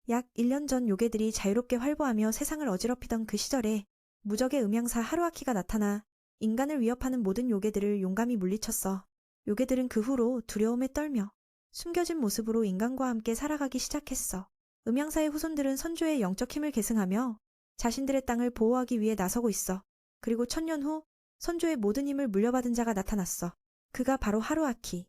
약 1년 전 요괴들이 자유롭게 활보하며 세상을 어지럽히던 그 시절에 무적의 음향사 하루아키가 나타나 인간을 위협하는 모든 요괴들을 용감히 물리쳤어. 요괴들은 그 후로 두려움에 떨며 숨겨진 모습으로 인간과 함께 살아가기 시작했어. 음향사의 후손들은 선조의 영적 힘을 계승하며 자신들의 땅을 보호하기 위해 나서고 있어. 그리고 1000년 후 선조의 모든 힘을 물려받은 자가 나타났어. 그가 바로 하루아키.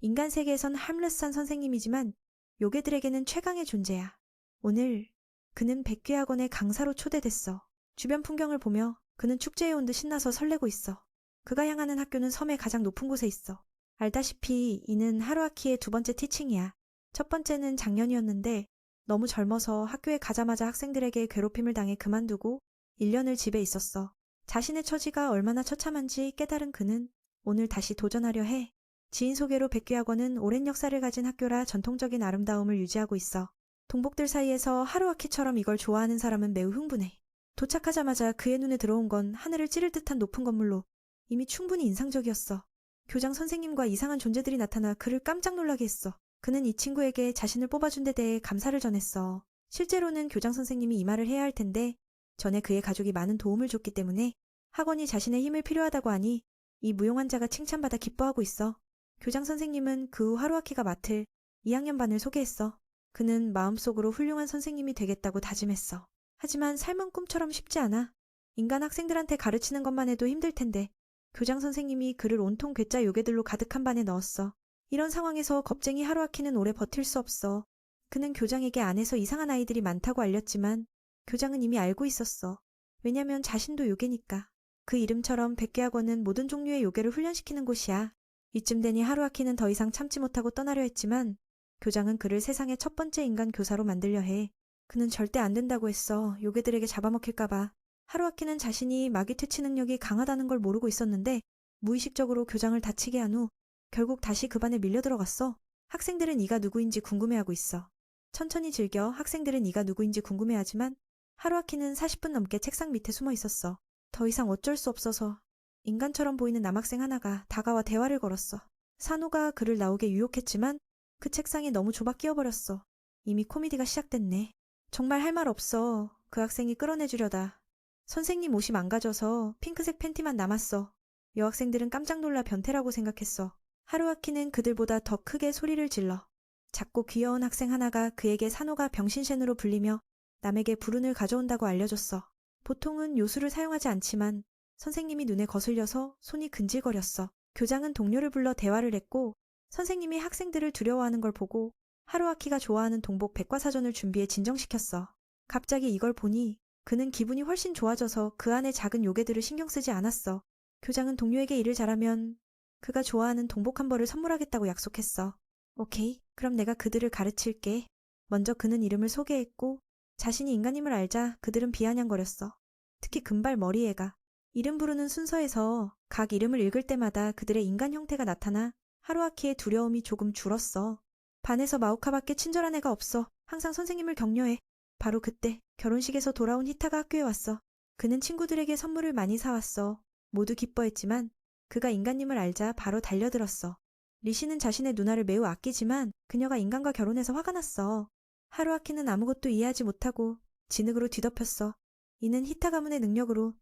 인간 세계에선 함레스한 선생님이지만 요괴들에게는 최강의 존재야. 오늘 그는 백귀학원의 강사로 초대됐어. 주변 풍경을 보며 그는 축제에 온 듯 신나서 설레고 있어. 그가 향하는 학교는 섬의 가장 높은 곳에 있어. 알다시피 이는 하루아키의 두 번째 티칭이야. 첫 번째는 작년이었는데 너무 젊어서 학교에 가자마자 학생들에게 괴롭힘을 당해 그만두고 1년을 집에 있었어. 자신의 처지가 얼마나 처참한지 깨달은 그는 오늘 다시 도전하려 해. 지인 소개로 백귀학원은 오랜 역사를 가진 학교라 전통적인 아름다움을 유지하고 있어. 동복들 사이에서 하루아키처럼 이걸 좋아하는 사람은 매우 흥분해. 도착하자마자 그의 눈에 들어온 건 하늘을 찌를 듯한 높은 건물로 이미 충분히 인상적이었어. 교장 선생님과 이상한 존재들이 나타나 그를 깜짝 놀라게 했어. 그는 이 친구에게 자신을 뽑아준 데 대해 감사를 전했어. 실제로는 교장 선생님이 이 말을 해야 할 텐데 전에 그의 가족이 많은 도움을 줬기 때문에 학원이 자신의 힘을 필요하다고 하니 이 무용한 자가 칭찬받아 기뻐하고 있어. 교장 선생님은 그 후 하루아키가 맡을 2학년 반을 소개했어. 그는 마음속으로 훌륭한 선생님이 되겠다고 다짐했어. 하지만 삶은 꿈처럼 쉽지 않아. 인간 학생들한테 가르치는 것만 해도 힘들 텐데 교장 선생님이 그를 온통 괴짜 요괴들로 가득한 반에 넣었어. 이런 상황에서 겁쟁이 하루아키는 오래 버틸 수 없어. 그는 교장에게 안에서 이상한 아이들이 많다고 알렸지만 교장은 이미 알고 있었어. 왜냐면 자신도 요괴니까. 그 이름처럼 백귀학원은 모든 종류의 요괴를 훈련시키는 곳이야. 이쯤 되니 하루아키는 더 이상 참지 못하고 떠나려 했지만 교장은 그를 세상의 첫 번째 인간 교사로 만들려 해. 그는 절대 안 된다고 했어. 요괴들에게 잡아먹힐까봐. 하루아키는 자신이 마귀 퇴치 능력이 강하다는 걸 모르고 있었는데 무의식적으로 교장을 다치게 한 후 결국 다시 그 반에 밀려 들어갔어. 학생들은 네가 누구인지 궁금해하고 있어. 천천히 즐겨. 학생들은 네가 누구인지 궁금해하지만 하루아키는 40분 넘게 책상 밑에 숨어 있었어. 더 이상 어쩔 수 없어서 인간처럼 보이는 남학생 하나가 다가와 대화를 걸었어. 산호가 그를 나오게 유혹했지만 그 책상이 너무 좁아 끼어버렸어. 이미 코미디가 시작됐네. 정말 할 말 없어. 그 학생이 끌어내주려다. 선생님 옷이 망가져서 핑크색 팬티만 남았어. 여학생들은 깜짝 놀라 변태라고 생각했어. 하루아키는 그들보다 더 크게 소리를 질러. 작고 귀여운 학생 하나가 그에게 산호가 병신셴으로 불리며 남에게 불운을 가져온다고 알려줬어. 보통은 요술을 사용하지 않지만 선생님이 눈에 거슬려서 손이 근질거렸어. 교장은 동료를 불러 대화를 했고 선생님이 학생들을 두려워하는 걸 보고 하루아키가 좋아하는 동복 백과사전을 준비해 진정시켰어. 갑자기 이걸 보니 그는 기분이 훨씬 좋아져서 그 안에 작은 요괴들을 신경 쓰지 않았어. 교장은 동료에게 일을 잘하면 그가 좋아하는 동복 한 벌을 선물하겠다고 약속했어. 오케이, 그럼 내가 그들을 가르칠게. 먼저 그는 이름을 소개했고 자신이 인간임을 알자 그들은 비아냥거렸어. 특히 금발 머리 애가. 이름 부르는 순서에서 각 이름을 읽을 때마다 그들의 인간 형태가 나타나 하루아키의 두려움이 조금 줄었어. 반에서 마오카밖에 친절한 애가 없어. 항상 선생님을 격려해. 바로 그때 결혼식에서 돌아온 히타가 학교에 왔어. 그는 친구들에게 선물을 많이 사왔어. 모두 기뻐했지만 그가 인간임을 알자 바로 달려들었어. 리시는 자신의 누나를 매우 아끼지만 그녀가 인간과 결혼해서 화가 났어. 하루아키는 아무것도 이해하지 못하고 진흙으로 뒤덮였어. 이는 히타 가문의 능력으로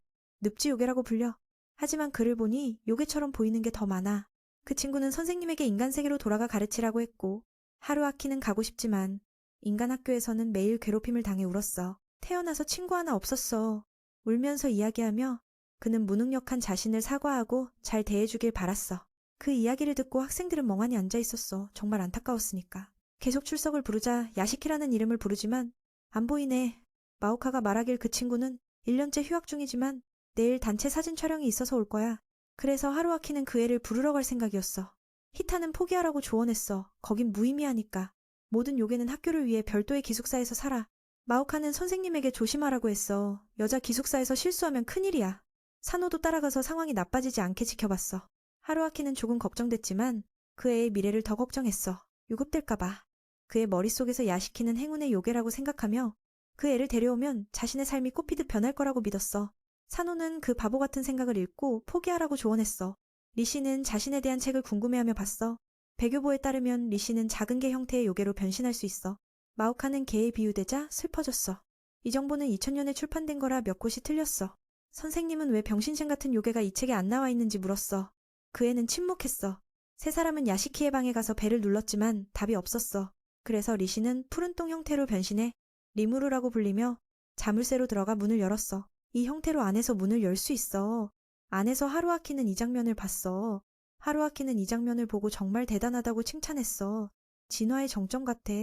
늪지 요괴라고 불려. 하지만 그를 보니 요괴처럼 보이는 게 더 많아. 그 친구는 선생님에게 인간 세계로 돌아가 가르치라고 했고 하루아키는 가고 싶지만 인간 학교에서는 매일 괴롭힘을 당해 울었어. 태어나서 친구 하나 없었어. 울면서 이야기하며 그는 무능력한 자신을 사과하고 잘 대해주길 바랐어. 그 이야기를 듣고 학생들은 멍하니 앉아있었어. 정말 안타까웠으니까. 계속 출석을 부르자 야시키라는 이름을 부르지만 안 보이네. 마오카가 말하길 그 친구는 1년째 휴학 중이지만 내일 단체 사진 촬영이 있어서 올 거야. 그래서 하루아키는 그 애를 부르러 갈 생각이었어. 히타는 포기하라고 조언했어. 거긴 무의미하니까. 모든 요괴는 학교를 위해 별도의 기숙사에서 살아. 마오카는 선생님에게 조심하라고 했어. 여자 기숙사에서 실수하면 큰일이야. 산호도 따라가서 상황이 나빠지지 않게 지켜봤어. 하루아키는 조금 걱정됐지만 그 애의 미래를 더 걱정했어. 유급될까봐. 그의 머릿속에서 야시키는 행운의 요괴라고 생각하며 그 애를 데려오면 자신의 삶이 꽃피듯 변할 거라고 믿었어. 산호는 그 바보 같은 생각을 읽고 포기하라고 조언했어. 리시는 자신에 대한 책을 궁금해하며 봤어. 백요보에 따르면 리시는 작은 개 형태의 요괴로 변신할 수 있어. 마오카는 개에 비유되자 슬퍼졌어. 이 정보는 2000년에 출판된 거라 몇 곳이 틀렸어. 선생님은 왜 병신쟨 같은 요괴가 이 책에 안 나와 있는지 물었어. 그 애는 침묵했어. 세 사람은 야시키의 방에 가서 벨을 눌렀지만 답이 없었어. 그래서 리시는 푸른 똥 형태로 변신해 리무르라고 불리며 자물쇠로 들어가 문을 열었어. 이 형태로 안에서 문을 열 수 있어. 안에서 하루아키는 이 장면을 봤어. 하루아키는 이 장면을 보고 정말 대단하다고 칭찬했어. 진화의 정점 같아.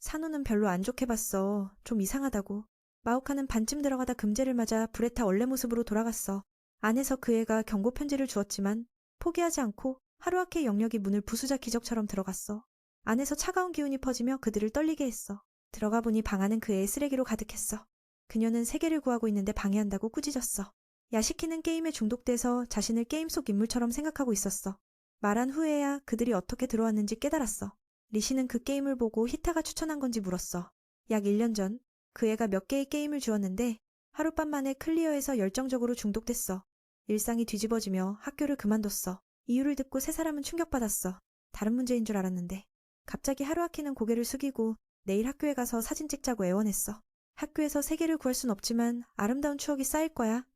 산호는 별로 안 좋게 봤어. 좀 이상하다고. 마오카는 반쯤 들어가다 금제를 맞아 불에 타 원래 모습으로 돌아갔어. 안에서 그 애가 경고 편지를 주었지만 포기하지 않고 하루아키의 영역이 문을 부수자 기적처럼 들어갔어. 안에서 차가운 기운이 퍼지며 그들을 떨리게 했어. 들어가 보니 방 안은 그 애의 쓰레기로 가득했어. 그녀는 세계를 구하고 있는데 방해한다고 꾸짖었어. 야시키는 게임에 중독돼서 자신을 게임 속 인물처럼 생각하고 있었어. 말한 후에야 그들이 어떻게 들어왔는지 깨달았어. 리시는 그 게임을 보고 히타가 추천한 건지 물었어. 약 1년 전 그 애가 몇 개의 게임을 주었는데 하룻밤 만에 클리어해서 열정적으로 중독됐어. 일상이 뒤집어지며 학교를 그만뒀어. 이유를 듣고 세 사람은 충격받았어. 다른 문제인 줄 알았는데. 갑자기 하루아키는 고개를 숙이고 내일 학교에 가서 사진 찍자고 애원했어. 학교에서 세계를 구할 순 없지만 아름다운 추억이 쌓일 거야.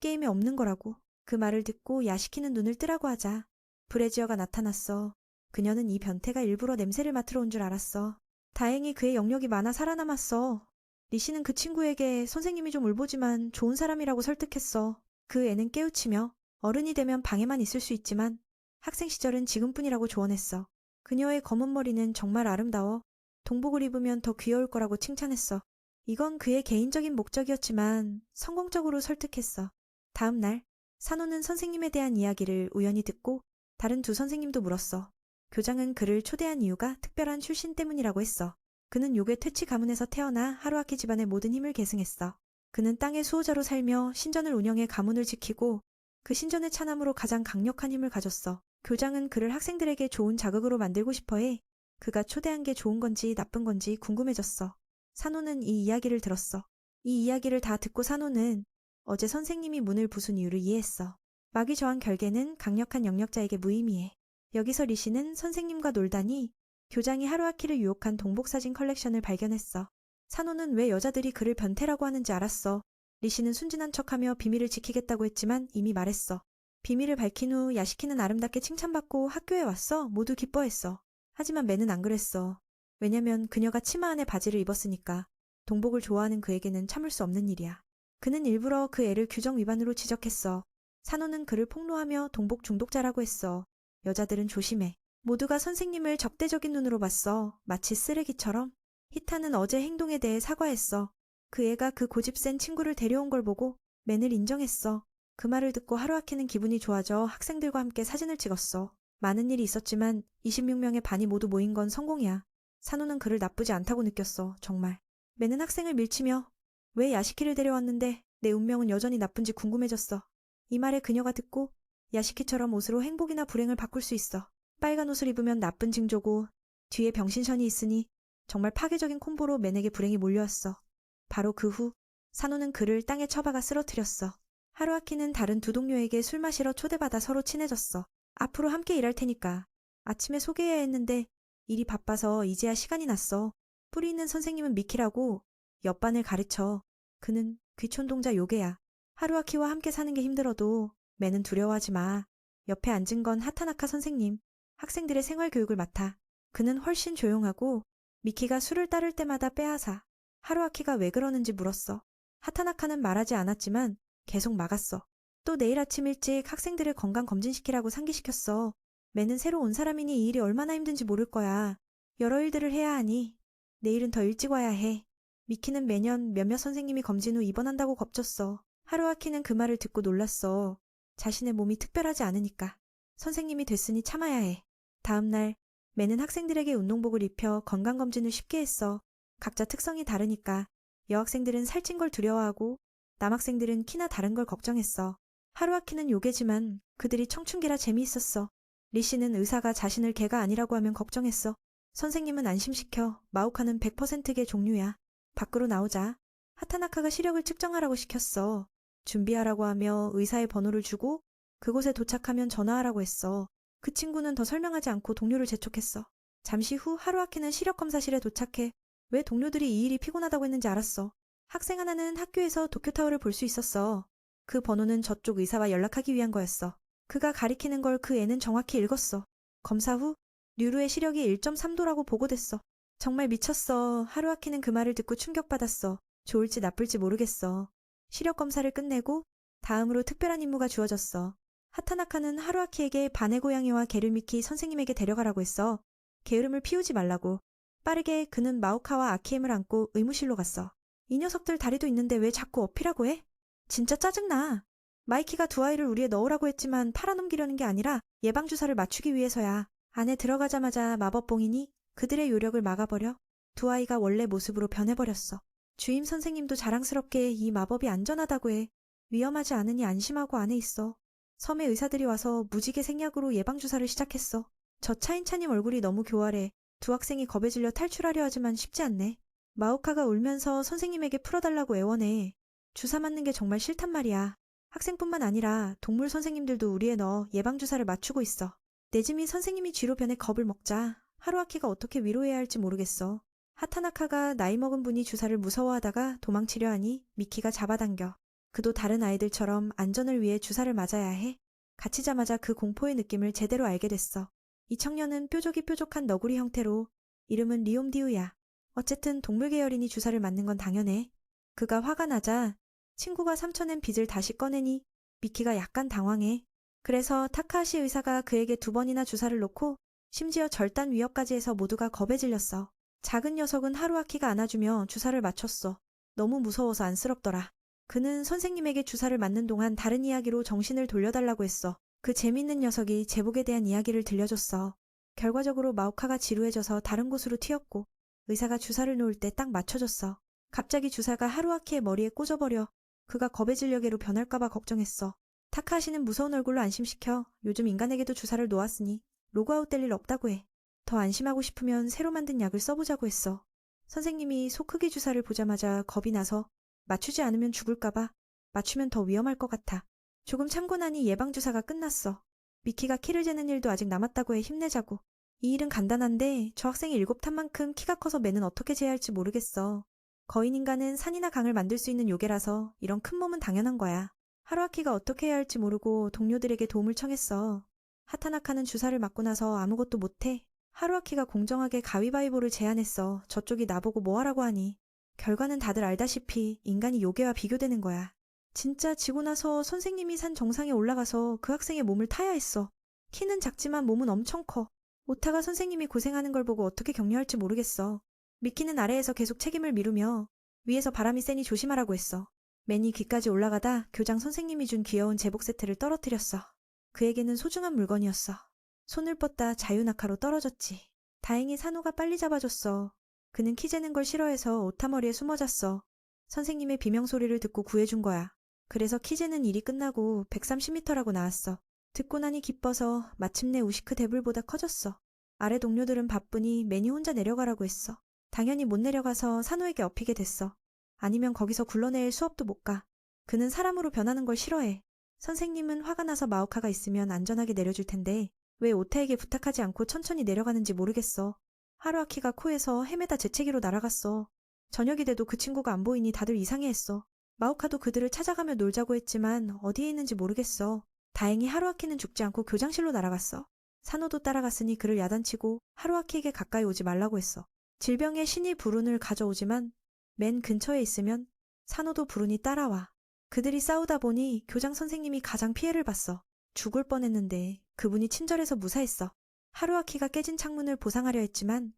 게임에 없는 거라고. 그 말을 듣고 야시키는 눈을 뜨라고 하자 브레지어가 나타났어. 그녀는 이 변태가 일부러 냄새를 맡으러 온 줄 알았어. 다행히 그의 영역이 많아 살아남았어. 리시는 그 친구에게 선생님이 좀 울보지만 좋은 사람이라고 설득했어. 그 애는 깨우치며 어른이 되면 방에만 있을 수 있지만 학생 시절은 지금뿐이라고 조언했어. 그녀의 검은 머리는 정말 아름다워. 동복을 입으면 더 귀여울 거라고 칭찬했어. 이건 그의 개인적인 목적이었지만 성공적으로 설득했어. 다음 날 산호는 선생님에 대한 이야기를 우연히 듣고 다른 두 선생님도 물었어. 교장은 그를 초대한 이유가 특별한 출신 때문이라고 했어. 그는 요괴 퇴치 가문에서 태어나 하루아키 집안의 모든 힘을 계승했어. 그는 땅의 수호자로 살며 신전을 운영해 가문을 지키고 그 신전의 찬함으로 가장 강력한 힘을 가졌어. 교장은 그를 학생들에게 좋은 자극으로 만들고 싶어해 그가 초대한 게 좋은 건지 나쁜 건지 궁금해졌어. 산호는 이 이야기를 들었어. 이 이야기를 다 듣고 산호는 어제 선생님이 문을 부순 이유를 이해했어. 마귀 저항 결계는 강력한 영역자에게 무의미해. 여기서 리시는 선생님과 놀다니 교장이 하루아키를 유혹한 동복사진 컬렉션을 발견했어. 산호는 왜 여자들이 그를 변태라고 하는지 알았어. 리시는 순진한 척하며 비밀을 지키겠다고 했지만 이미 말했어. 비밀을 밝힌 후 야시키는 아름답게 칭찬받고 학교에 왔어. 모두 기뻐했어. 하지만 매는 안 그랬어. 왜냐면 그녀가 치마 안에 바지를 입었으니까. 동복을 좋아하는 그에게는 참을 수 없는 일이야. 그는 일부러 그 애를 규정 위반으로 지적했어. 산호는 그를 폭로하며 동복 중독자라고 했어. 여자들은 조심해. 모두가 선생님을 적대적인 눈으로 봤어. 마치 쓰레기처럼. 히타는 어제 행동에 대해 사과했어. 그 애가 그 고집센 친구를 데려온 걸 보고 맨을 인정했어. 그 말을 듣고 하루아키는 기분이 좋아져 학생들과 함께 사진을 찍었어. 많은 일이 있었지만 26명의 반이 모두 모인 건 성공이야. 산호는 그를 나쁘지 않다고 느꼈어. 정말. 맨은 학생을 밀치며 왜 야시키를 데려왔는데 내 운명은 여전히 나쁜지 궁금해졌어. 이 말에 그녀가 듣고 야시키처럼 옷으로 행복이나 불행을 바꿀 수 있어. 빨간 옷을 입으면 나쁜 징조고 뒤에 병신션이 있으니 정말 파괴적인 콤보로 맨에게 불행이 몰려왔어. 바로 그 후 산호는 그를 땅에 처박아 쓰러뜨렸어. 하루아키는 다른 두 동료에게 술 마시러 초대받아 서로 친해졌어. 앞으로 함께 일할 테니까. 아침에 소개해야 했는데 일이 바빠서 이제야 시간이 났어. 뿌리 있는 선생님은 미키라고 옆반을 가르쳐. 그는 귀촌동자 요괴야. 하루아키와 함께 사는 게 힘들어도 맨은 두려워하지 마. 옆에 앉은 건 하타나카 선생님. 학생들의 생활교육을 맡아. 그는 훨씬 조용하고 미키가 술을 따를 때마다 빼앗아. 하루아키가 왜 그러는지 물었어. 하타나카는 말하지 않았지만 계속 막았어. 또 내일 아침 일찍 학생들을 건강검진시키라고 상기시켰어. 맨은 새로 온 사람이니 이 일이 얼마나 힘든지 모를 거야. 여러 일들을 해야 하니 내일은 더 일찍 와야 해. 미키는 매년 몇몇 선생님이 검진 후 입원한다고 겁줬어. 하루아키는 그 말을 듣고 놀랐어. 자신의 몸이 특별하지 않으니까. 선생님이 됐으니 참아야 해. 다음 날 맨은 학생들에게 운동복을 입혀 건강검진을 쉽게 했어. 각자 특성이 다르니까. 여학생들은 살찐 걸 두려워하고 남학생들은 키나 다른 걸 걱정했어. 하루아키는 요괴지만 그들이 청춘기라 재미있었어. 리시는 의사가 자신을 개가 아니라고 하면 걱정했어. 선생님은 안심시켜. 마오카는 100%개 종류야. 밖으로 나오자 하타나카가 시력을 측정하라고 시켰어. 준비하라고 하며 의사의 번호를 주고 그곳에 도착하면 전화하라고 했어. 그 친구는 더 설명하지 않고 동료를 재촉했어. 잠시 후 하루아키는 시력 검사실에 도착해 왜 동료들이 이 일이 피곤하다고 했는지 알았어. 학생 하나는 학교에서 도쿄타워를 볼 수 있었어. 그 번호는 저쪽 의사와 연락하기 위한 거였어. 그가 가리키는 걸 그 애는 정확히 읽었어. 검사 후 류루의 시력이 1.3도라고 보고됐어. 정말 미쳤어. 하루아키는 그 말을 듣고 충격받았어. 좋을지 나쁠지 모르겠어. 시력 검사를 끝내고 다음으로 특별한 임무가 주어졌어. 하타나카는 하루아키에게 바네 고양이와 개를 미키 선생님에게 데려가라고 했어. 게으름을 피우지 말라고. 빠르게 그는 마오카와 아키엠을 안고 의무실로 갔어. 이 녀석들 다리도 있는데 왜 자꾸 어필하고 해? 진짜 짜증나. 마이키가 두 아이를 우리에 넣으라고 했지만 팔아넘기려는 게 아니라 예방주사를 맞추기 위해서야. 안에 들어가자마자 마법봉이니 그들의 요력을 막아버려 두 아이가 원래 모습으로 변해버렸어. 주임 선생님도 자랑스럽게 이 마법이 안전하다고 해. 위험하지 않으니 안심하고 안에 있어. 섬에 의사들이 와서 무지개 생약으로 예방주사를 시작했어. 저 차인차님 얼굴이 너무 교활해. 두 학생이 겁에 질려 탈출하려 하지만 쉽지 않네. 마오카가 울면서 선생님에게 풀어달라고 애원해. 주사 맞는 게 정말 싫단 말이야. 학생뿐만 아니라 동물 선생님들도 우리에 넣어 예방주사를 맞추고 있어. 네즈미 선생님이 쥐로 변해 겁을 먹자 하루아키가 어떻게 위로해야 할지 모르겠어. 하타나카가 나이 먹은 분이 주사를 무서워하다가 도망치려 하니 미키가 잡아당겨. 그도 다른 아이들처럼 안전을 위해 주사를 맞아야 해. 갇히자마자 그 공포의 느낌을 제대로 알게 됐어. 이 청년은 뾰족이 뾰족한 너구리 형태로 이름은 리옴디우야. 어쨌든 동물 계열이니 주사를 맞는 건 당연해. 그가 화가 나자 친구가 삼쳐낸 빚을 다시 꺼내니 미키가 약간 당황해. 그래서 타카하시 의사가 그에게 2번이나 주사를 놓고 심지어 절단 위협까지 해서 모두가 겁에 질렸어. 작은 녀석은 하루아키가 안아주며 주사를 맞췄어. 너무 무서워서 안쓰럽더라. 그는 선생님에게 주사를 맞는 동안 다른 이야기로 정신을 돌려달라고 했어. 그 재밌는 녀석이 제복에 대한 이야기를 들려줬어. 결과적으로 마오카가 지루해져서 다른 곳으로 튀었고 의사가 주사를 놓을 때 딱 맞춰줬어. 갑자기 주사가 하루아키의 머리에 꽂아버려 그가 겁에 질려 개로 변할까봐 걱정했어. 타카하시는 무서운 얼굴로 안심시켜 요즘 인간에게도 주사를 놓았으니 로그아웃 될 일 없다고 해. 더 안심하고 싶으면 새로 만든 약을 써보자고 했어. 선생님이 소 크기 주사를 보자마자 겁이 나서 맞추지 않으면 죽을까봐 맞추면 더 위험할 것 같아. 조금 참고 나니 예방주사가 끝났어. 미키가 키를 재는 일도 아직 남았다고 해 힘내자고. 이 일은 간단한데 저 학생이 7탄 만큼 키가 커서 매는 어떻게 재야 할지 모르겠어. 거인인간은 산이나 강을 만들 수 있는 요괴라서 이런 큰 몸은 당연한 거야. 하루아키가 어떻게 해야 할지 모르고 동료들에게 도움을 청했어. 하타나카는 주사를 맞고 나서 아무것도 못해. 하루아키가 공정하게 가위바위보를 제안했어. 저쪽이 나보고 뭐 하라고 하니. 결과는 다들 알다시피 인간이 요괴와 비교되는 거야. 진짜 지고 나서 선생님이 산 정상에 올라가서 그 학생의 몸을 타야 했어. 키는 작지만 몸은 엄청 커. 오타가 선생님이 고생하는 걸 보고 어떻게 격려할지 모르겠어. 미키는 아래에서 계속 책임을 미루며 위에서 바람이 세니 조심하라고 했어. 맨이 귀까지 올라가다 교장 선생님이 준 귀여운 제복 세트를 떨어뜨렸어. 그에게는 소중한 물건이었어. 손을 뻗다 자유낙하로 떨어졌지. 다행히 산호가 빨리 잡아줬어. 그는 키 재는 걸 싫어해서 오타머리에 숨어잤어. 선생님의 비명소리를 듣고 구해준 거야. 그래서 키 재는 일이 끝나고 130m라고 나왔어. 듣고 나니 기뻐서 마침내 우시크 데블보다 커졌어. 아래 동료들은 바쁘니 맨이 혼자 내려가라고 했어. 당연히 못 내려가서 산호에게 업히게 됐어. 아니면 거기서 굴러내릴 수업도 못 가. 그는 사람으로 변하는 걸 싫어해. 선생님은 화가 나서 마오카가 있으면 안전하게 내려줄 텐데 왜 오타에게 부탁하지 않고 천천히 내려가는지 모르겠어. 하루아키가 코에서 헤매다 재채기로 날아갔어. 저녁이 돼도 그 친구가 안 보이니 다들 이상해했어. 마오카도 그들을 찾아가며 놀자고 했지만 어디에 있는지 모르겠어. 다행히 하루아키는 죽지 않고 교장실로 날아갔어. 산호도 따라갔으니 그를 야단치고 하루아키에게 가까이 오지 말라고 했어. 질병의 신이 불운을 가져오지만 맨 근처에 있으면 산호도 불운이 따라와. 그들이 싸우다 보니 교장 선생님이 가장 피해를 봤어. 죽을 뻔했는데 그분이 친절해서 무사했어. 하루아키가 깨진 창문을 보상하려 했지만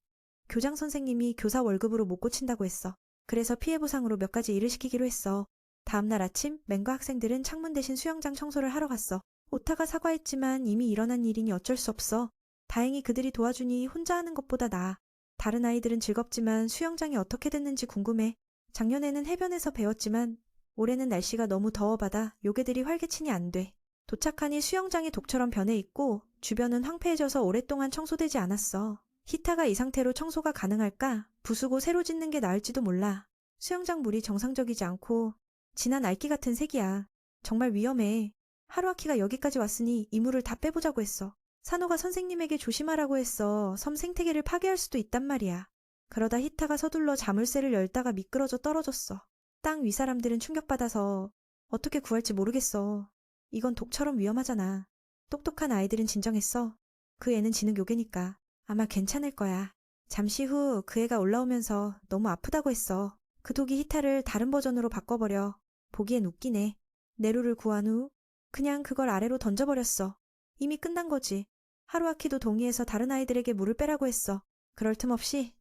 교장 선생님이 교사 월급으로 못 고친다고 했어. 그래서 피해 보상으로 몇 가지 일을 시키기로 했어. 다음날 아침 맨과 학생들은 창문 대신 수영장 청소를 하러 갔어. 오타가 사과했지만 이미 일어난 일이니 어쩔 수 없어. 다행히 그들이 도와주니 혼자 하는 것보다 나아. 다른 아이들은 즐겁지만 수영장이 어떻게 됐는지 궁금해. 작년에는 해변에서 배웠지만 올해는 날씨가 너무 더워받아 요괴들이 활개치니 안 돼. 도착하니 수영장이 독처럼 변해 있고 주변은 황폐해져서 오랫동안 청소되지 않았어. 히타가 이 상태로 청소가 가능할까? 부수고 새로 짓는 게 나을지도 몰라. 수영장 물이 정상적이지 않고 진한 알기 같은 색이야. 정말 위험해. 하루아키가 여기까지 왔으니 이 물을 다 빼보자고 했어. 산호가 선생님에게 조심하라고 했어. 섬 생태계를 파괴할 수도 있단 말이야. 그러다 히타가 서둘러 자물쇠를 열다가 미끄러져 떨어졌어. 땅 위 사람들은 충격받아서 어떻게 구할지 모르겠어. 이건 독처럼 위험하잖아. 똑똑한 아이들은 진정했어. 그 애는 지능 요괴니까 아마 괜찮을 거야. 잠시 후 그 애가 올라오면서 너무 아프다고 했어. 그 독이 히타를 다른 버전으로 바꿔버려. 보기엔 웃기네. 네루를 구한 후 그냥 그걸 아래로 던져버렸어. 이미 끝난 거지. 하루아키도 동의해서 다른 아이들에게 물을 빼라고 했어. 그럴 틈 없이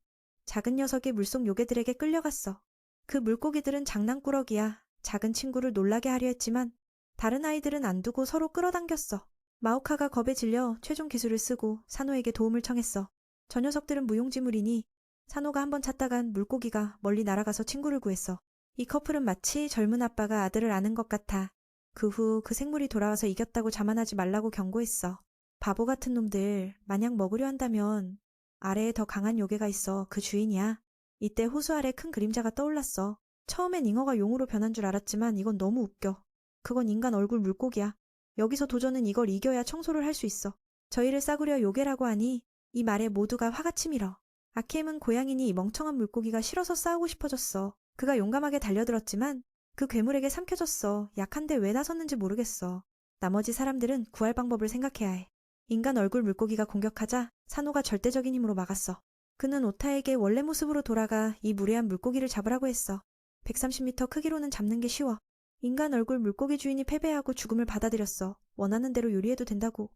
작은 녀석이 물속 요괴들에게 끌려갔어. 그 물고기들은 장난꾸러기야. 작은 친구를 놀라게 하려 했지만 다른 아이들은 안 두고 서로 끌어당겼어. 마오카가 겁에 질려 최종 기술을 쓰고 사노에게 도움을 청했어. 저 녀석들은 무용지물이니 사노가 한번 찾다간 물고기가 멀리 날아가서 친구를 구했어. 이 커플은 마치 젊은 아빠가 아들을 아는 것 같아. 그 후 그 생물이 돌아와서 이겼다고 자만하지 말라고 경고했어. 바보 같은 놈들, 만약 먹으려 한다면 아래에 더 강한 요괴가 있어. 그 주인이야. 이때 호수 아래 큰 그림자가 떠올랐어. 처음엔 잉어가 용으로 변한 줄 알았지만 이건 너무 웃겨. 그건 인간 얼굴 물고기야. 여기서 도전은 이걸 이겨야 청소를 할 수 있어. 저희를 싸구려 요괴라고 하니 이 말에 모두가 화가 치밀어. 아키엠은 고양이니 이 멍청한 물고기가 싫어서 싸우고 싶어졌어. 그가 용감하게 달려들었지만 그 괴물에게 삼켜졌어. 약한데 왜 나섰는지 모르겠어. 나머지 사람들은 구할 방법을 생각해야 해. 인간 얼굴 물고기가 공격하자 사노가 절대적인 힘으로 막았어. 그는 오타에게 원래 모습으로 돌아가 이 무례한 물고기를 잡으라고 했어. 130m 크기로는 잡는 게 쉬워. 인간 얼굴 물고기 주인이 패배하고 죽음을 받아들였어. 원하는 대로 요리해도 된다고.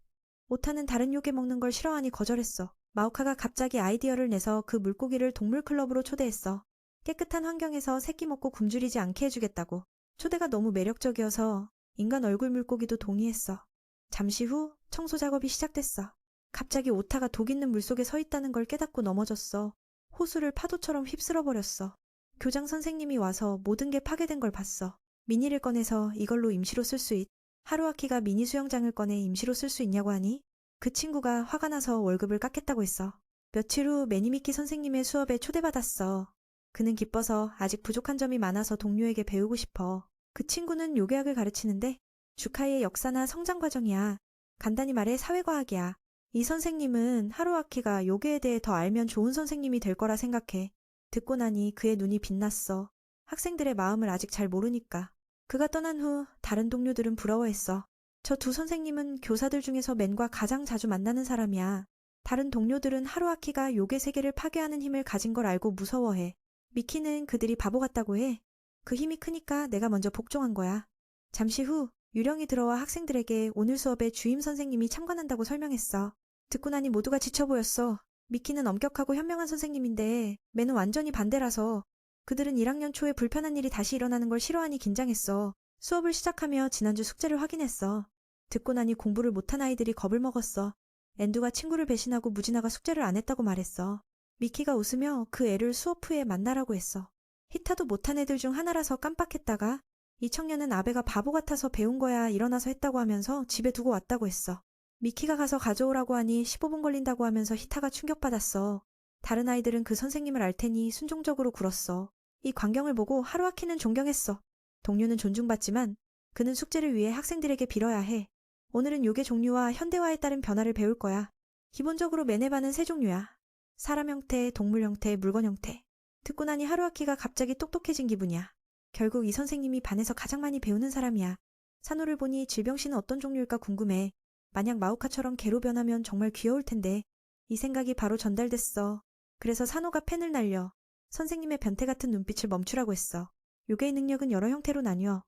오타는 다른 요괴 먹는 걸 싫어하니 거절했어. 마오카가 갑자기 아이디어를 내서 그 물고기를 동물클럽으로 초대했어. 깨끗한 환경에서 새끼 먹고 굶주리지 않게 해주겠다고. 초대가 너무 매력적이어서 인간 얼굴 물고기도 동의했어. 잠시 후 청소 작업이 시작됐어. 갑자기 오타가 독 있는 물속에 서 있다는 걸 깨닫고 넘어졌어. 호수를 파도처럼 휩쓸어버렸어. 교장 선생님이 와서 모든 게 파괴된 걸 봤어. 미니를 꺼내서 이걸로 임시로 쓸 수 있. 하루아키가 미니 수영장을 꺼내 임시로 쓸 수 있냐고 하니 그 친구가 화가 나서 월급을 깎겠다고 했어. 며칠 후 매니미키 선생님의 수업에 초대받았어. 그는 기뻐서 아직 부족한 점이 많아서 동료에게 배우고 싶어. 그 친구는 요괴학을 가르치는데 주카이의 역사나 성장 과정이야. 간단히 말해 사회과학이야. 이 선생님은 하루아키가 요괴에 대해 더 알면 좋은 선생님이 될 거라 생각해. 듣고 나니 그의 눈이 빛났어. 학생들의 마음을 아직 잘 모르니까. 그가 떠난 후 다른 동료들은 부러워했어. 저 두 선생님은 교사들 중에서 맨과 가장 자주 만나는 사람이야. 다른 동료들은 하루아키가 요괴 세계를 파괴하는 힘을 가진 걸 알고 무서워해. 미키는 그들이 바보 같다고 해. 그 힘이 크니까 내가 먼저 복종한 거야. 잠시 후 유령이 들어와 학생들에게 오늘 수업에 주임 선생님이 참관한다고 설명했어. 듣고 나니 모두가 지쳐 보였어. 미키는 엄격하고 현명한 선생님인데 맨은 완전히 반대라서 그들은 1학년 초에 불편한 일이 다시 일어나는 걸 싫어하니 긴장했어. 수업을 시작하며 지난주 숙제를 확인했어. 듣고 나니 공부를 못한 아이들이 겁을 먹었어. 앤두가 친구를 배신하고 무지나가 숙제를 안 했다고 말했어. 미키가 웃으며 그 애를 수업 후에 만나라고 했어. 히타도 못한 애들 중 하나라서 깜빡했다가 이 청년은 아베가 바보 같아서 배운 거야 일어나서 했다고 하면서 집에 두고 왔다고 했어. 미키가 가서 가져오라고 하니 15분 걸린다고 하면서 히타가 충격받았어. 다른 아이들은 그 선생님을 알 테니 순종적으로 굴었어. 이 광경을 보고 하루아키는 존경했어. 동료는 존중받지만 그는 숙제를 위해 학생들에게 빌어야 해. 오늘은 요괴 종류와 현대화에 따른 변화를 배울 거야. 기본적으로 매네바는 세 종류야. 사람 형태, 동물 형태, 물건 형태. 듣고 나니 하루아키가 갑자기 똑똑해진 기분이야. 결국 이 선생님이 반에서 가장 많이 배우는 사람이야. 사노를 보니 질병씨는 어떤 종류일까 궁금해. 만약 마오카처럼 개로 변하면 정말 귀여울 텐데. 이 생각이 바로 전달됐어. 그래서 사노가 펜을 날려 선생님의 변태 같은 눈빛을 멈추라고 했어. 요괴의 능력은 여러 형태로 나뉘어.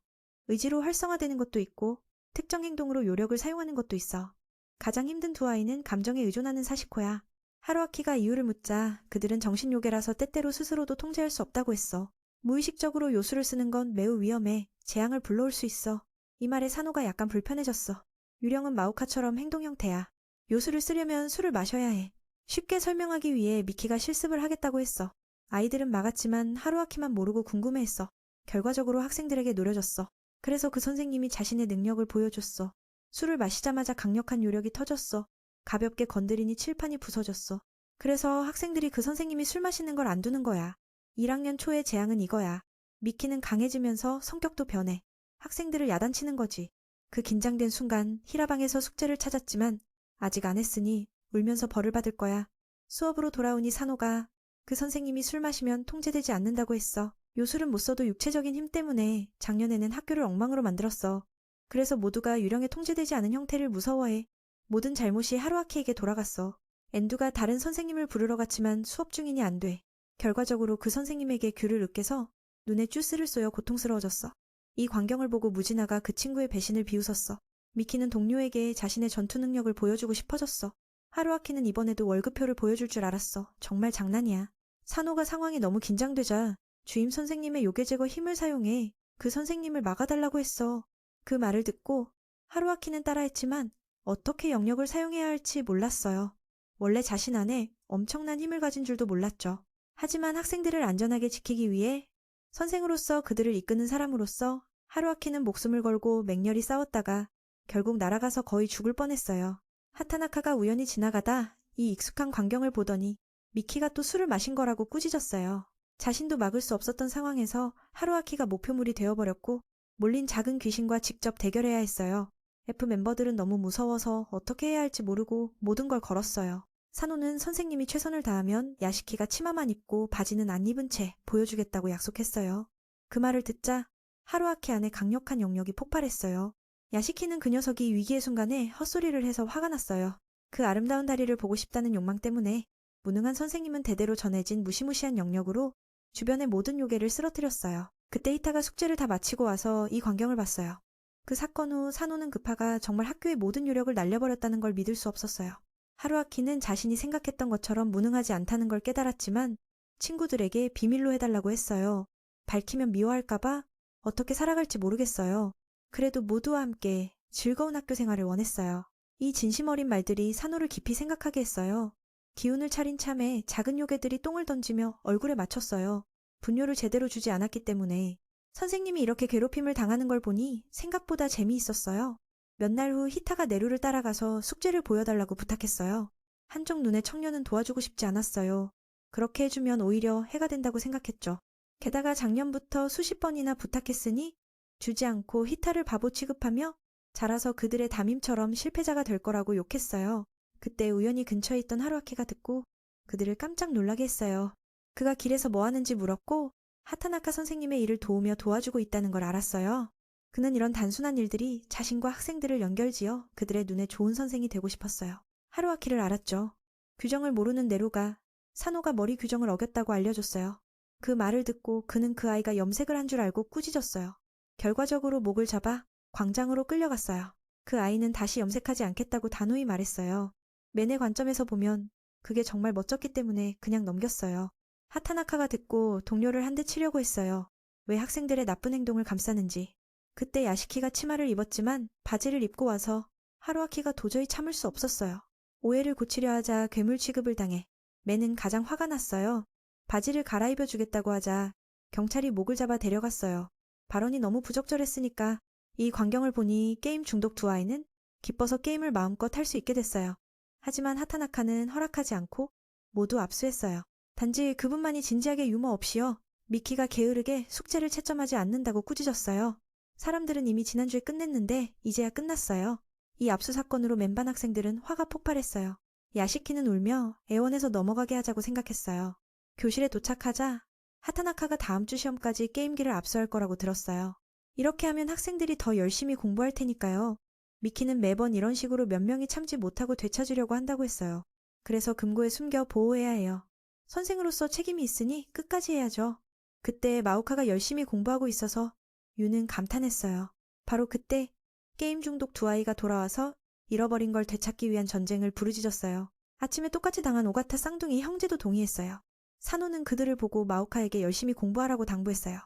의지로 활성화되는 것도 있고 특정 행동으로 요력을 사용하는 것도 있어. 가장 힘든 두 아이는 감정에 의존하는 사시코야. 하루아키가 이유를 묻자 그들은 정신요괴라서 때때로 스스로도 통제할 수 없다고 했어. 무의식적으로 요술을 쓰는 건 매우 위험해. 재앙을 불러올 수 있어. 이 말에 사노가 약간 불편해졌어. 유령은 마오카처럼 행동 형태야. 요술을 쓰려면 술을 마셔야 해. 쉽게 설명하기 위해 미키가 실습을 하겠다고 했어. 아이들은 막았지만 하루아키만 모르고 궁금해했어. 결과적으로 학생들에게 노려졌어. 그래서 그 선생님이 자신의 능력을 보여줬어. 술을 마시자마자 강력한 요력이 터졌어. 가볍게 건드리니 칠판이 부서졌어. 그래서 학생들이 그 선생님이 술 마시는 걸 안 두는 거야. 1학년 초의 재앙은 이거야. 미키는 강해지면서 성격도 변해. 학생들을 야단치는 거지. 그 긴장된 순간 히라방에서 숙제를 찾았지만 아직 안 했으니 울면서 벌을 받을 거야. 수업으로 돌아오니 사노가 그 선생님이 술 마시면 통제되지 않는다고 했어. 요술은 못 써도 육체적인 힘 때문에 작년에는 학교를 엉망으로 만들었어. 그래서 모두가 유령에 통제되지 않은 형태를 무서워해. 모든 잘못이 하루아키에게 돌아갔어. 엔두가 다른 선생님을 부르러 갔지만 수업 중이니 안 돼. 결과적으로 그 선생님에게 귤을 으깨서 눈에 쭈스를 쏘여 고통스러워졌어. 이 광경을 보고 무지나가 그 친구의 배신을 비웃었어. 미키는 동료에게 자신의 전투 능력을 보여주고 싶어졌어. 하루아키는 이번에도 월급표를 보여줄 줄 알았어. 정말 장난이야. 산호가 상황이 너무 긴장되자 주임 선생님의 요괴 제거 힘을 사용해 그 선생님을 막아달라고 했어. 그 말을 듣고 하루아키는 따라했지만 어떻게 영역을 사용해야 할지 몰랐어요. 원래 자신 안에 엄청난 힘을 가진 줄도 몰랐죠. 하지만 학생들을 안전하게 지키기 위해 선생으로서 그들을 이끄는 사람으로서 하루아키는 목숨을 걸고 맹렬히 싸웠다가 결국 날아가서 거의 죽을 뻔했어요. 하타나카가 우연히 지나가다 이 익숙한 광경을 보더니 미키가 또 술을 마신 거라고 꾸짖었어요. 자신도 막을 수 없었던 상황에서 하루아키가 목표물이 되어버렸고 몰린 작은 귀신과 직접 대결해야 했어요. F 멤버들은 너무 무서워서 어떻게 해야 할지 모르고 모든 걸 걸었어요. 산호는 선생님이 최선을 다하면 야시키가 치마만 입고 바지는 안 입은 채 보여주겠다고 약속했어요. 그 말을 듣자 하루아키 안에 강력한 영역이 폭발했어요. 야시키는 그 녀석이 위기의 순간에 헛소리를 해서 화가 났어요. 그 아름다운 다리를 보고 싶다는 욕망 때문에 무능한 선생님은 대대로 전해진 무시무시한 영역으로 주변의 모든 요괴를 쓰러뜨렸어요. 그때 히타가 숙제를 다 마치고 와서 이 광경을 봤어요. 그 사건 후 산호는 급하가 정말 학교의 모든 요력을 날려버렸다는 걸 믿을 수 없었어요. 하루아키는 자신이 생각했던 것처럼 무능하지 않다는 걸 깨달았지만 친구들에게 비밀로 해달라고 했어요. 밝히면 미워할까봐 어떻게 살아갈지 모르겠어요. 그래도 모두와 함께 즐거운 학교 생활을 원했어요. 이 진심 어린 말들이 산호를 깊이 생각하게 했어요. 기운을 차린 참에 작은 요괴들이 똥을 던지며 얼굴에 맞췄어요. 분뇨를 제대로 주지 않았기 때문에 선생님이 이렇게 괴롭힘을 당하는 걸 보니 생각보다 재미있었어요. 몇 날 후 히타가 네루를 따라가서 숙제를 보여달라고 부탁했어요. 한쪽 눈의 청년은 도와주고 싶지 않았어요. 그렇게 해주면 오히려 해가 된다고 생각했죠. 게다가 작년부터 수십 번이나 부탁했으니 주지 않고 히타를 바보 취급하며 자라서 그들의 담임처럼 실패자가 될 거라고 욕했어요. 그때 우연히 근처에 있던 하루아키가 듣고 그들을 깜짝 놀라게 했어요. 그가 길에서 뭐 하는지 물었고 하타나카 선생님의 일을 도우며 도와주고 있다는 걸 알았어요. 그는 이런 단순한 일들이 자신과 학생들을 연결지어 그들의 눈에 좋은 선생이 되고 싶었어요. 하루아키를 알았죠. 규정을 모르는 네로가 산호가 머리 규정을 어겼다고 알려줬어요. 그 말을 듣고 그는 그 아이가 염색을 한 줄 알고 꾸짖었어요. 결과적으로 목을 잡아 광장으로 끌려갔어요. 그 아이는 다시 염색하지 않겠다고 단호히 말했어요. 맨의 관점에서 보면 그게 정말 멋졌기 때문에 그냥 넘겼어요. 하타나카가 듣고 동료를 한 대 치려고 했어요. 왜 학생들의 나쁜 행동을 감싸는지. 그때 야시키가 치마를 입었지만 바지를 입고 와서 하루아키가 도저히 참을 수 없었어요. 오해를 고치려 하자 괴물 취급을 당해 맨은 가장 화가 났어요. 바지를 갈아입혀 주겠다고 하자 경찰이 목을 잡아 데려갔어요. 발언이 너무 부적절했으니까 이 광경을 보니 게임 중독 두 아이는 기뻐서 게임을 마음껏 할 수 있게 됐어요. 하지만 하타나카는 허락하지 않고 모두 압수했어요. 단지 그분만이 진지하게 유머 없이요. 미키가 게으르게 숙제를 채점하지 않는다고 꾸짖었어요. 사람들은 이미 지난주에 끝냈는데 이제야 끝났어요. 이 압수 사건으로 맨반 학생들은 화가 폭발했어요. 야시키는 울며 애원해서 넘어가게 하자고 생각했어요. 교실에 도착하자 하타나카가 다음 주 시험까지 게임기를 압수할 거라고 들었어요. 이렇게 하면 학생들이 더 열심히 공부할 테니까요. 미키는 매번 이런 식으로 몇 명이 참지 못하고 되찾으려고 한다고 했어요. 그래서 금고에 숨겨 보호해야 해요. 선생으로서 책임이 있으니 끝까지 해야죠. 그때 마오카가 열심히 공부하고 있어서 유는 감탄했어요. 바로 그때 게임 중독 두 아이가 돌아와서 잃어버린 걸 되찾기 위한 전쟁을 부르짖었어요. 아침에 똑같이 당한 오가타 쌍둥이 형제도 동의했어요. 산호는 그들을 보고 마오카에게 열심히 공부하라고 당부했어요.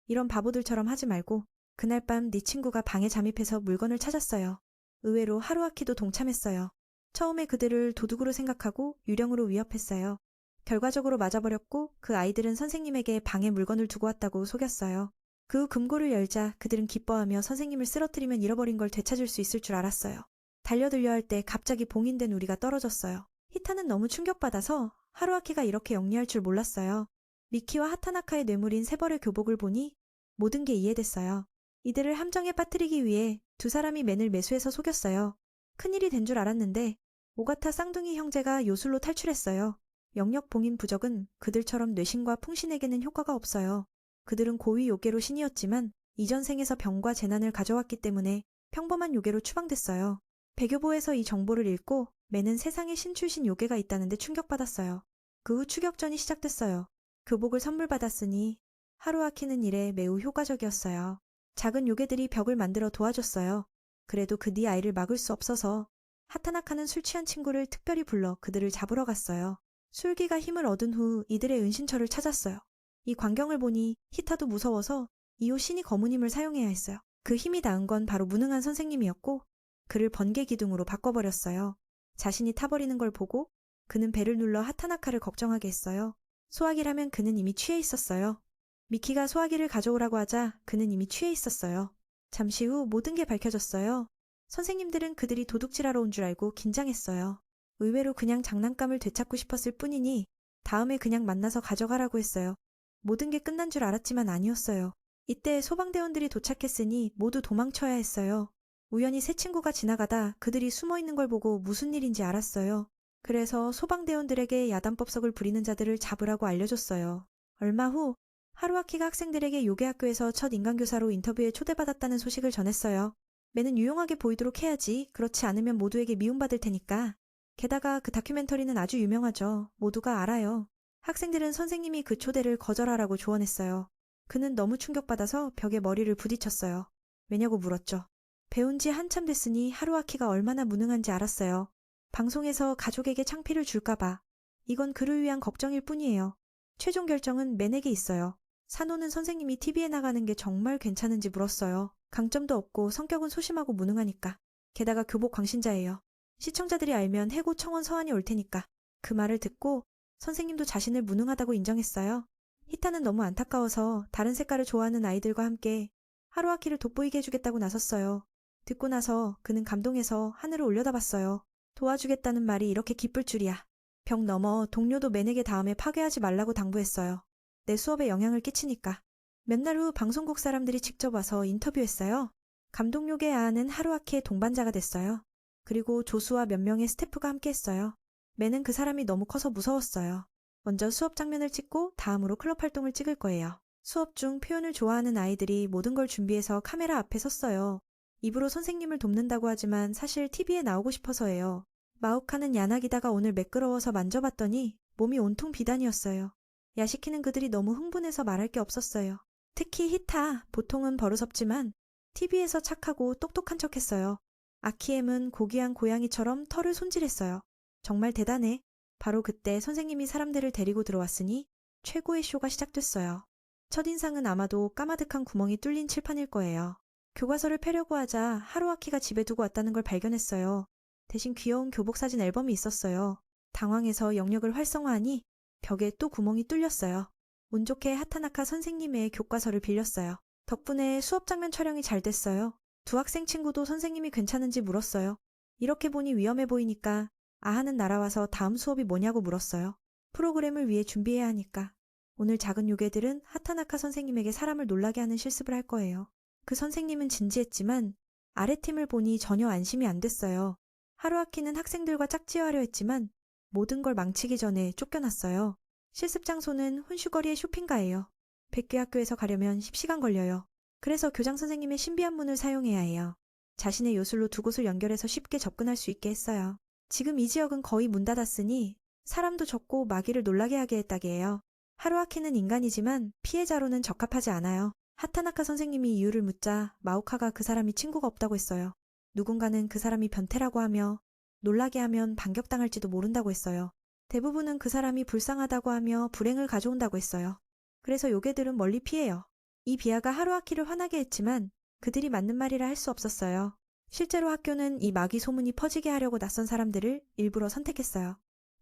이런 바보들처럼 하지 말고 그날 밤 네 친구가 방에 잠입해서 물건을 찾았어요. 의외로 하루아키도 동참했어요. 처음에 그들을 도둑으로 생각하고 유령으로 위협했어요. 결과적으로 맞아버렸고 그 아이들은 선생님에게 방에 물건을 두고 왔다고 속였어요. 그 후 금고를 열자 그들은 기뻐하며 선생님을 쓰러뜨리면 잃어버린 걸 되찾을 수 있을 줄 알았어요. 달려들려 할 때 갑자기 봉인된 우리가 떨어졌어요. 히타는 너무 충격받아서 하루아키가 이렇게 영리할 줄 몰랐어요. 미키와 하타나카의 뇌물인 세 벌의 교복을 보니 모든 게 이해됐어요. 이들을 함정에 빠뜨리기 위해 두 사람이 맨을 매수해서 속였어요. 큰일이 된 줄 알았는데 오가타 쌍둥이 형제가 요술로 탈출했어요. 영역 봉인 부적은 그들처럼 뇌신과 풍신에게는 효과가 없어요. 그들은 고위 요괴로 신이었지만 이전 생에서 병과 재난을 가져왔기 때문에 평범한 요괴로 추방됐어요. 배교보에서 이 정보를 읽고 매는 세상에 신 출신 요괴가 있다는데 충격받았어요. 그 후 추격전이 시작됐어요. 교복을 선물 받았으니 하루아키는 일에 매우 효과적이었어요. 작은 요괴들이 벽을 만들어 도와줬어요. 그래도 그 네 아이를 막을 수 없어서 하타나카는 술 취한 친구를 특별히 불러 그들을 잡으러 갔어요. 술기가 힘을 얻은 후 이들의 은신처를 찾았어요. 이 광경을 보니 히타도 무서워서 이후 신이 검은 힘을 사용해야 했어요. 그 힘이 닿은 건 바로 무능한 선생님이었고 그를 번개 기둥으로 바꿔버렸어요. 자신이 타버리는 걸 보고 그는 배를 눌러 하타나카를 걱정하게 했어요. 소화기라면 그는 이미 취해 있었어요. 미키가 소화기를 가져오라고 하자 그는 이미 취해 있었어요. 잠시 후 모든 게 밝혀졌어요. 선생님들은 그들이 도둑질하러 온 줄 알고 긴장했어요. 의외로 그냥 장난감을 되찾고 싶었을 뿐이니 다음에 그냥 만나서 가져가라고 했어요. 모든 게 끝난 줄 알았지만 아니었어요. 이때 소방대원들이 도착했으니 모두 도망쳐야 했어요. 우연히 세 친구가 지나가다 그들이 숨어있는 걸 보고 무슨 일인지 알았어요. 그래서 소방대원들에게 야단법석을 부리는 자들을 잡으라고 알려줬어요. 얼마 후 하루아키가 학생들에게 요괴학교에서 첫 인간교사로 인터뷰에 초대받았다는 소식을 전했어요. 매는 유용하게 보이도록 해야지. 그렇지 않으면 모두에게 미움받을 테니까. 게다가 그 다큐멘터리는 아주 유명하죠. 모두가 알아요. 학생들은 선생님이 그 초대를 거절하라고 조언했어요. 그는 너무 충격받아서 벽에 머리를 부딪혔어요. 왜냐고 물었죠. 배운 지 한참 됐으니 하루아키가 얼마나 무능한지 알았어요. 방송에서 가족에게 창피를 줄까봐. 이건 그를 위한 걱정일 뿐이에요. 최종 결정은 맨에게 있어요. 산호는 선생님이 TV에 나가는 게 정말 괜찮은지 물었어요. 강점도 없고 성격은 소심하고 무능하니까. 게다가 교복 광신자예요. 시청자들이 알면 해고 청원 서한이 올 테니까. 그 말을 듣고 선생님도 자신을 무능하다고 인정했어요. 히타는 너무 안타까워서 다른 색깔을 좋아하는 아이들과 함께 하루아키를 돋보이게 해주겠다고 나섰어요. 듣고 나서 그는 감동해서 하늘을 올려다봤어요. 도와주겠다는 말이 이렇게 기쁠 줄이야. 벽 너머 동료도 맨에게 다음에 파괴하지 말라고 당부했어요. 내 수업에 영향을 끼치니까. 몇 날 후 방송국 사람들이 직접 와서 인터뷰했어요. 감독요괴 아아는 하루아키의 동반자가 됐어요. 그리고 조수와 몇 명의 스태프가 함께했어요. 맨은 그 사람이 너무 커서 무서웠어요. 먼저 수업 장면을 찍고 다음으로 클럽 활동을 찍을 거예요. 수업 중 표현을 좋아하는 아이들이 모든 걸 준비해서 카메라 앞에 섰어요. 입으로 선생님을 돕는다고 하지만 사실 TV에 나오고 싶어서예요. 마우카는 야나기다가 오늘 매끄러워서 만져봤더니 몸이 온통 비단이었어요. 야시키는 그들이 너무 흥분해서 말할 게 없었어요. 특히 히타, 보통은 버릇없지만 TV에서 착하고 똑똑한 척했어요. 아키엠은 고귀한 고양이처럼 털을 손질했어요. 정말 대단해. 바로 그때 선생님이 사람들을 데리고 들어왔으니 최고의 쇼가 시작됐어요. 첫인상은 아마도 까마득한 구멍이 뚫린 칠판일 거예요. 교과서를 펴려고 하자 하루아키가 집에 두고 왔다는 걸 발견했어요. 대신 귀여운 교복 사진 앨범이 있었어요. 당황해서 영역을 활성화하니 벽에 또 구멍이 뚫렸어요. 운 좋게 하타나카 선생님의 교과서를 빌렸어요. 덕분에 수업 장면 촬영이 잘 됐어요. 두 학생 친구도 선생님이 괜찮은지 물었어요. 이렇게 보니 위험해 보이니까 아하는 날아와서 다음 수업이 뭐냐고 물었어요. 프로그램을 위해 준비해야 하니까. 오늘 작은 요괴들은 하타나카 선생님에게 사람을 놀라게 하는 실습을 할 거예요. 그 선생님은 진지했지만 아래팀을 보니 전혀 안심이 안 됐어요. 하루아키는 학생들과 짝지어하려 했지만 모든 걸 망치기 전에 쫓겨났어요. 실습 장소는 혼슈거리의 쇼핑가예요. 백괴 학교에서 가려면 10시간 걸려요. 그래서 교장 선생님의 신비한 문을 사용해야 해요. 자신의 요술로 두 곳을 연결해서 쉽게 접근할 수 있게 했어요. 지금 이 지역은 거의 문 닫았으니 사람도 적고 마귀를 놀라게 하게 했다기에요. 하루아키는 인간이지만 피해자로는 적합하지 않아요. 하타나카 선생님이 이유를 묻자 마오카가 그 사람이 친구가 없다고 했어요. 누군가는 그 사람이 변태라고 하며 놀라게 하면 반격당할지도 모른다고 했어요. 대부분은 그 사람이 불쌍하다고 하며 불행을 가져온다고 했어요. 그래서 요괴들은 멀리 피해요. 이 비하가 하루아키를 화나게 했지만 그들이 맞는 말이라 할 수 없었어요. 실제로 학교는 이 마귀 소문이 퍼지게 하려고 낯선 사람들을 일부러 선택했어요.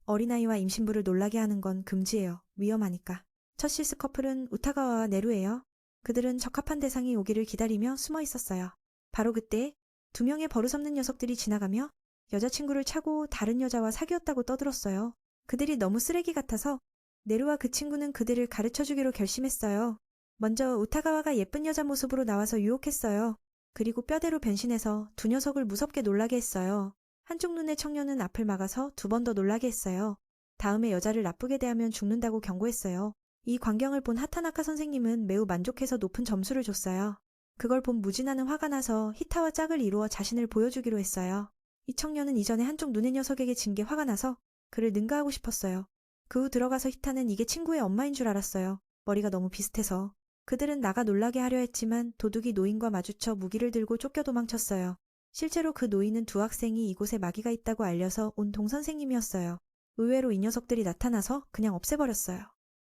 어린아이와 임신부를 놀라게 하는 건 금지예요. 위험하니까. 첫 실습 커플은 우타가와와 네루예요. 그들은 적합한 대상이 오기를 기다리며 숨어 있었어요. 바로 그때 두 명의 버릇없는 녀석들이 지나가며 여자친구를 차고 다른 여자와 사귀었다고 떠들었어요. 그들이 너무 쓰레기 같아서 네루와 그 친구는 그들을 가르쳐주기로 결심했어요. 먼저 우타가와가 예쁜 여자 모습으로 나와서 유혹했어요. 그리고 뼈대로 변신해서 두 녀석을 무섭게 놀라게 했어요. 한쪽 눈의 청년은 앞을 막아서 두 번 더 놀라게 했어요. 다음에 여자를 나쁘게 대하면 죽는다고 경고했어요. 이 광경을 본 하타나카 선생님은 매우 만족해서 높은 점수를 줬어요. 그걸 본 무진아는 화가 나서 히타와 짝을 이루어 자신을 보여주기로 했어요. 이 청년은 이전에 한쪽 눈의 녀석에게 진 게 화가 나서 그를 능가하고 싶었어요. 그 후 들어가서 히타는 이게 친구의 엄마인 줄 알았어요. 머리가 너무 비슷해서. 그들은 나가 놀라게 하려 했지만 도둑이 노인과 마주쳐 무기를 들고 쫓겨 도망쳤어요. 실제로 그 노인은 두 학생이 이곳에 마귀가 있다고 알려서 온 동선생님이었어요. 의외로 이 녀석들이 나타나서 그냥 없애버렸어요.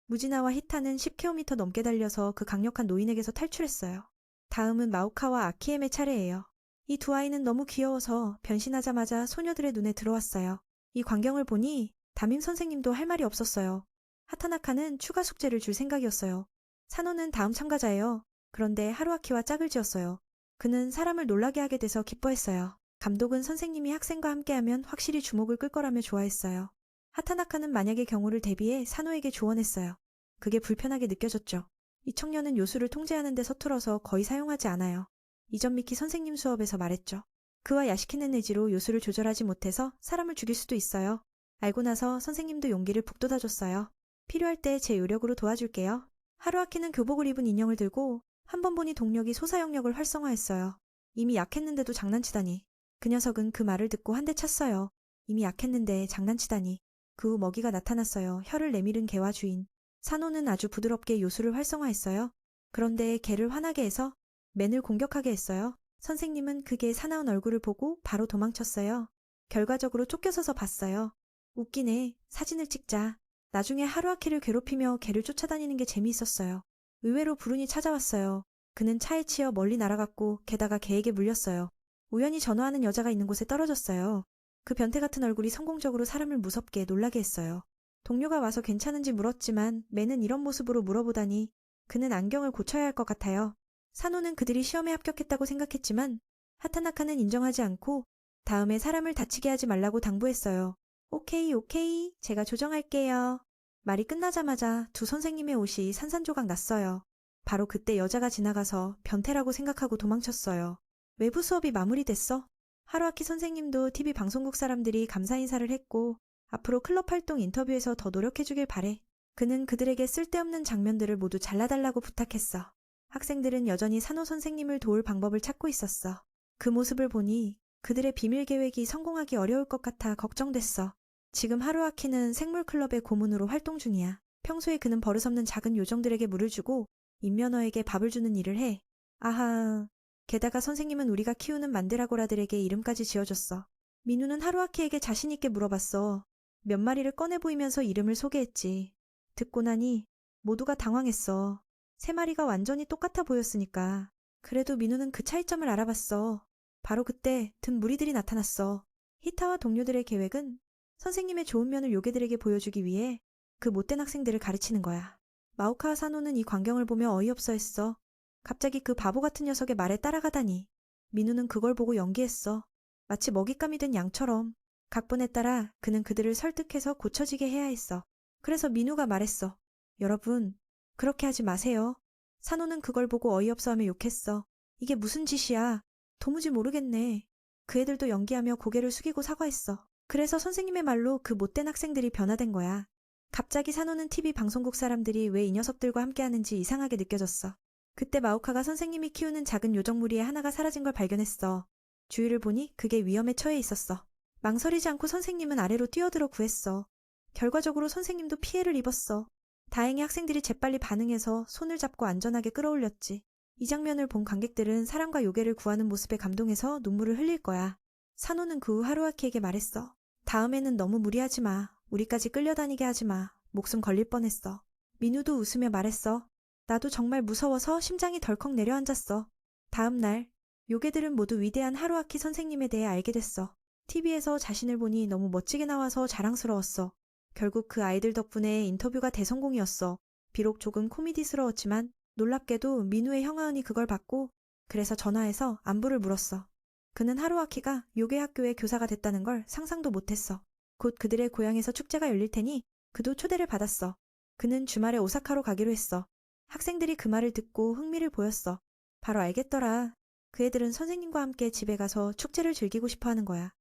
무지나와 히타는 10km 넘게 달려서 그 강력한 노인에게서 탈출했어요. 다음은 마오카와 아키엠의 차례예요. 이 두 아이는 너무 귀여워서 변신하자마자 소녀들의 눈에 들어왔어요. 이 광경을 보니 담임 선생님도 할 말이 없었어요. 하타나카는 추가 숙제를 줄 생각이었어요. 사노는 다음 참가자예요. 그런데 하루아키와 짝을 지었어요. 그는 사람을 놀라게 하게 돼서 기뻐했어요. 감독은 선생님이 학생과 함께하면 확실히 주목을 끌 거라며 좋아했어요. 하타나카는 만약의 경우를 대비해 사노에게 조언했어요. 그게 불편하게 느껴졌죠. 이 청년은 요술을 통제하는 데 서툴어서 거의 사용하지 않아요. 이전 미키 선생님 수업에서 말했죠. 그와 야시키는 의지로 요술을 조절하지 못해서 사람을 죽일 수도 있어요. 알고 나서 선생님도 용기를 북돋아줬어요. 필요할 때 제 요력으로 도와줄게요. 하루아키는 교복을 입은 인형을 들고 한 번 보니 동력이 소사 영역을 활성화했어요. 이미 약했는데도 장난치다니. 그 녀석은 그 말을 듣고 한 대 찼어요. 이미 약했는데 장난치다니. 그 후 먹이가 나타났어요. 혀를 내밀은 개와 주인. 사노는 아주 부드럽게 요술을 활성화했어요. 그런데 개를 화나게 해서 맨을 공격하게 했어요. 선생님은 그 개의 사나운 얼굴을 보고 바로 도망쳤어요. 결과적으로 쫓겨서서 봤어요. 웃기네. 사진을 찍자. 나중에 하루아키를 괴롭히며 개를 쫓아다니는 게 재미있었어요. 의외로 불운이 찾아왔어요. 그는 차에 치여 멀리 날아갔고 게다가 개에게 물렸어요. 우연히 전화하는 여자가 있는 곳에 떨어졌어요. 그 변태 같은 얼굴이 성공적으로 사람을 무섭게 놀라게 했어요. 동료가 와서 괜찮은지 물었지만 맨은 이런 모습으로 물어보다니 그는 안경을 고쳐야 할 것 같아요. 사노는 그들이 시험에 합격했다고 생각했지만 하타나카는 인정하지 않고 다음에 사람을 다치게 하지 말라고 당부했어요. 오케이, 제가 조정할게요. 말이 끝나자마자 두 선생님의 옷이 산산조각 났어요. 바로 그때 여자가 지나가서 변태라고 생각하고 도망쳤어요. 외부 수업이 마무리됐어. 하루아키 선생님도 TV 방송국 사람들이 감사 인사를 했고 앞으로 클럽 활동 인터뷰에서 더 노력해주길 바래. 그는 그들에게 쓸데없는 장면들을 모두 잘라달라고 부탁했어. 학생들은 여전히 산호 선생님을 도울 방법을 찾고 있었어. 그 모습을 보니 그들의 비밀 계획이 성공하기 어려울 것 같아 걱정됐어. 지금 하루아키는 생물클럽의 고문으로 활동 중이야. 평소에 그는 버릇없는 작은 요정들에게 물을 주고 인면허에게 밥을 주는 일을 해. 아하. 게다가 선생님은 우리가 키우는 만드라고라들에게 이름까지 지어줬어. 민우는 하루아키에게 자신있게 물어봤어. 몇 마리를 꺼내 보이면서 이름을 소개했지. 듣고 나니 모두가 당황했어. 세 마리가 완전히 똑같아 보였으니까. 그래도 민우는 그 차이점을 알아봤어. 바로 그때 든 무리들이 나타났어. 히타와 동료들의 계획은 선생님의 좋은 면을 요괴들에게 보여주기 위해 그 못된 학생들을 가르치는 거야. 마오카와 사노는 이 광경을 보며 어이없어 했어. 갑자기 그 바보 같은 녀석의 말에 따라가다니. 민우는 그걸 보고 연기했어. 마치 먹잇감이 된 양처럼. 각본에 따라 그는 그들을 설득해서 고쳐지게 해야 했어. 그래서 민우가 말했어. 여러분, 그렇게 하지 마세요. 사노는 그걸 보고 어이없어하며 욕했어. 이게 무슨 짓이야. 도무지 모르겠네. 그 애들도 연기하며 고개를 숙이고 사과했어. 그래서 선생님의 말로 그 못된 학생들이 변화된 거야. 갑자기 사노는 TV 방송국 사람들이 왜 이 녀석들과 함께하는지 이상하게 느껴졌어. 그때 마오카가 선생님이 키우는 작은 요정 무리의 하나가 사라진 걸 발견했어. 주위를 보니 그게 위험에 처해 있었어. 망설이지 않고 선생님은 아래로 뛰어들어 구했어. 결과적으로 선생님도 피해를 입었어. 다행히 학생들이 재빨리 반응해서 손을 잡고 안전하게 끌어올렸지. 이 장면을 본 관객들은 사람과 요괴를 구하는 모습에 감동해서 눈물을 흘릴 거야. 사노는 그 후 하루아키에게 말했어. 다음에는 너무 무리하지 마. 우리까지 끌려다니게 하지 마. 목숨 걸릴 뻔했어. 민우도 웃으며 말했어. 나도 정말 무서워서 심장이 덜컥 내려앉았어. 다음 날 요괴들은 모두 위대한 하루아키 선생님에 대해 알게 됐어. TV에서 자신을 보니 너무 멋지게 나와서 자랑스러웠어. 결국 그 아이들 덕분에 인터뷰가 대성공이었어. 비록 조금 코미디스러웠지만 놀랍게도 민우의 형아은이 그걸 봤고 그래서 전화해서 안부를 물었어. 그는 하루아키가 요괴 학교의 교사가 됐다는 걸 상상도 못했어. 곧 그들의 고향에서 축제가 열릴 테니 그도 초대를 받았어. 그는 주말에 오사카로 가기로 했어. 학생들이 그 말을 듣고 흥미를 보였어. 바로 알겠더라. 그 애들은 선생님과 함께 집에 가서 축제를 즐기고 싶어 하는 거야.